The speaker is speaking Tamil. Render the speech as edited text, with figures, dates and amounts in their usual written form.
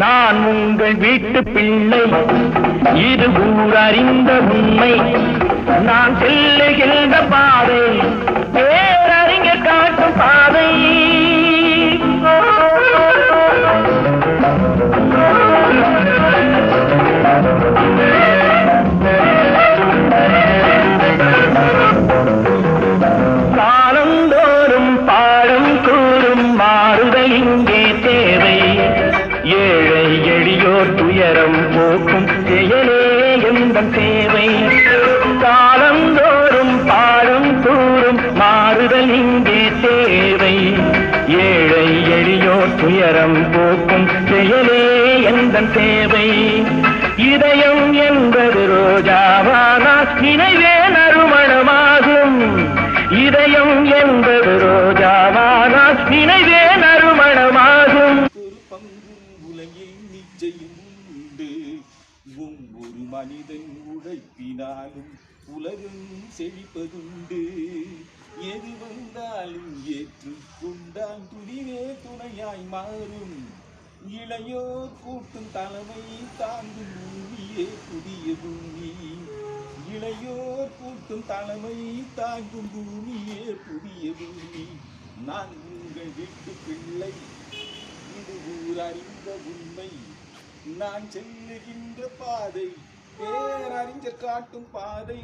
நான் உங்கள் வீட்டு பிள்ளை, இது ஊரறிந்த உண்மை. நான் செல்லுகின்ற பாதை பேரறிஞர் காட்டும் பாதை. காலந்தோறும் பாடம் கூறும் மாறுதல் இங்கே தேவை. ஏழை எளியோர் துயரம் போக்கும் செயலே எந்தன் சேவை. காலந்தோறும் பாடம் கூறும் மாறுதல் இங்கே தேவை. ஏழை எளியோர் துயரம் போக்கும் செயலே எந்தன் சேவை. இதயம் என்பது ரோஜாவானால் நினைவே நறுமணமாகும். இதயம் என்பது ரோஜாவானால் நினைவே நறுமணமாகும். ஒரு பங்கும் உலகில் நிச்சயம் உண்டு. ஒவ்வொரு மனிதன் உழைப்பினாலும் உலகம் செழிப்பதுண்டு. எது வந்தாலும் ஏற்றுக்கொண்டால் துணிவே துணையாய் மாறும். இளையோர் கூட்டும் தலைமை தாங்கும் பூமியே புதிய பூமி. இளையோர் கூட்டும் தலைமை தாங்கும் பூமியே புதிய பூமி. நான் உங்கள் வீட்டு பிள்ளை, இது ஊரறிந்த உண்மை. நான் செல்லுகின்ற பாதை பேரறிஞர் காட்டும் பாதை.